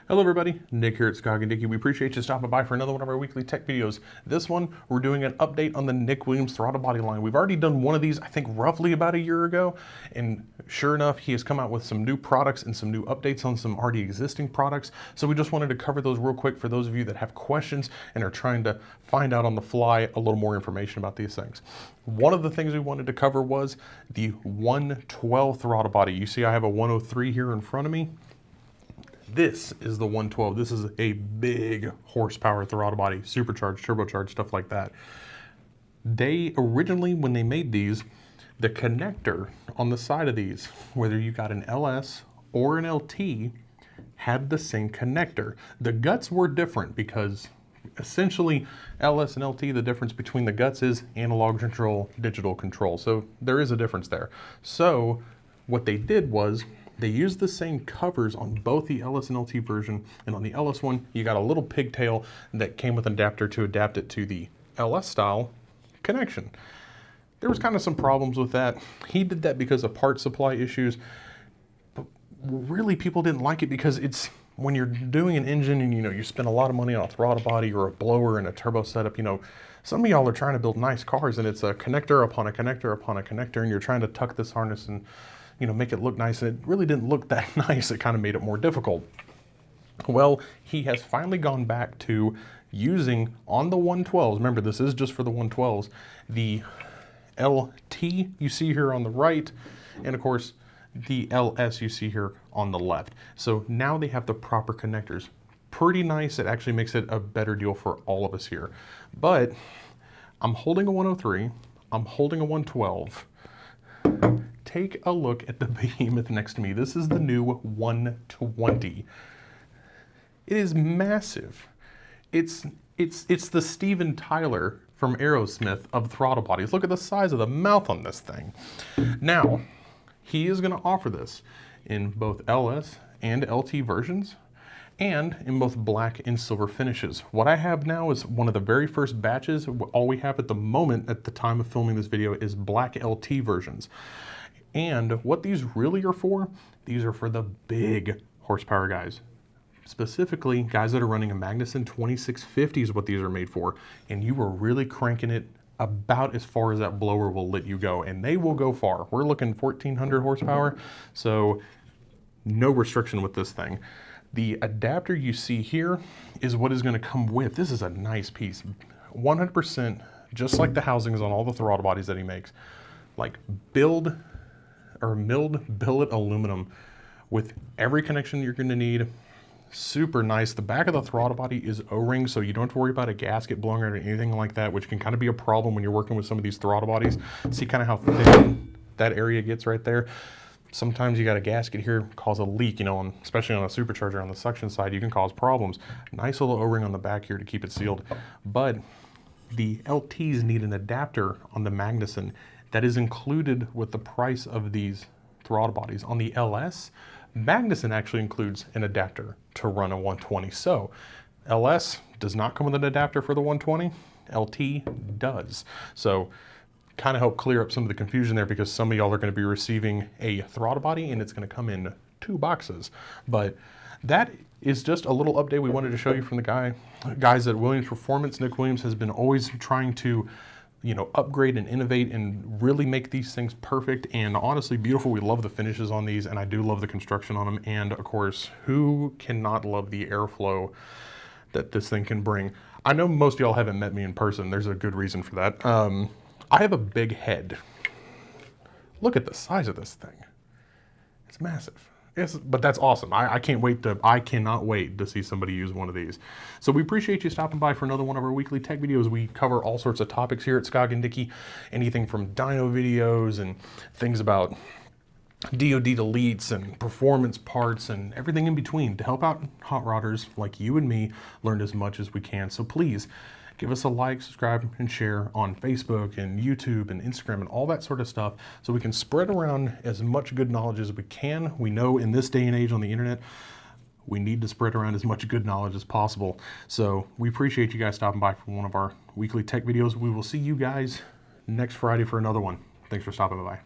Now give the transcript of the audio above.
Hello everybody, Nick here at Scoggin-Dickey. We appreciate you stopping by for another one of our weekly tech videos. This one, we're doing an update on the Nick Williams throttle body line. We've already done one of these, I think roughly about a year ago, and sure enough, he has come out with some new products and some new updates on some already existing products. So we just wanted to cover those real quick for those of you that have questions and are trying to find out on the fly a little more information about these things. One of the things we wanted to cover was the 112 throttle body. You see I have a 103 here in front of me. This is the 112. This is a big horsepower throttle body, supercharged, turbocharged, stuff like that. They originally, when they made these, the connector on the side of these, whether you got an LS or an LT, had the same connector. The guts were different because essentially LS and LT, the difference between the guts is analog control, digital control. So there is a difference there. So what they did was they used the same covers on both the LS and LT version, and on the LS one, you got a little pigtail that came with an adapter to adapt it to the LS style connection. There was kind of some problems with that. He did that because of part supply issues, but really people didn't like it because it's, when you're doing an engine and you spend a lot of money on a throttle body or a blower and a turbo setup, some of y'all are trying to build nice cars and it's a connector upon a connector upon a connector, and you're trying to tuck this harness and make it look nice, and it really didn't look that nice. It kind of made it more difficult. Well, he has finally gone back to using on the 112s, remember this is just for the 112s, the LT you see here on the right, and of course the LS you see here on the left. So now they have the proper connectors. Pretty nice. It actually makes it a better deal for all of us here. But I'm holding a 103, I'm holding a 112. Take a look at the behemoth next to me. This is the new 120. It is massive. It's the Steven Tyler from Aerosmith of throttle bodies. Look at the size of the mouth on this thing. Now, he is going to offer this in both LS and LT versions, and in both black and silver finishes. What I have now is one of the very first batches. All we have at the moment, at the time of filming this video, is black LT versions. And what these really are for, these are for the big horsepower guys. Specifically, guys that are running a Magnuson 2650 is what these are made for. And you are really cranking it about as far as that blower will let you go. And they will go far. We're looking 1400 horsepower, so no restriction with this thing. The adapter you see here is what is going to come with. This is a nice piece. 100%, just like the housings on all the throttle bodies that he makes. Like milled billet aluminum with every connection you're going to need. Super nice. The back of the throttle body is O-ring, so you don't have to worry about a gasket blowing or anything like that, which can kind of be a problem when you're working with some of these throttle bodies. See kind of how thin that area gets right there. Sometimes you got a gasket here, cause a leak, especially on a supercharger on the suction side, you can cause problems. Nice little O-ring on the back here to keep it sealed. But the LTs need an adapter on the Magnuson that is included with the price of these throttle bodies. On the LS, Magnuson actually includes an adapter to run a 120. So LS does not come with an adapter for the 120, LT does. So kind of help clear up some of the confusion there, because some of y'all are going to be receiving a throttle body and it's going to come in 2 boxes. But that is just a little update we wanted to show you from the guys at Williams Performance. Nick Williams has been always trying to upgrade and innovate and really make these things perfect and honestly beautiful. We love the finishes on these, and I do love the construction on them. And of course, who cannot love the airflow that this thing can bring? I know most of y'all haven't met me in person. There's a good reason for that. I have a big head. Look at the size of this thing. It's massive. But that's awesome. I cannot wait to see somebody use one of these. So we appreciate you stopping by for another one of our weekly tech videos. We cover all sorts of topics here at Scoggin-Dickey, anything from dyno videos and things about DOD deletes and performance parts and everything in between to help out hot rodders like you and me learn as much as we can. So please give us a like, subscribe, and share on Facebook and YouTube and Instagram and all that sort of stuff, so we can spread around as much good knowledge as we can. We know in this day and age on the internet, we need to spread around as much good knowledge as possible. So we appreciate you guys stopping by for one of our weekly tech videos. We will see you guys next Friday for another one. Thanks for stopping by.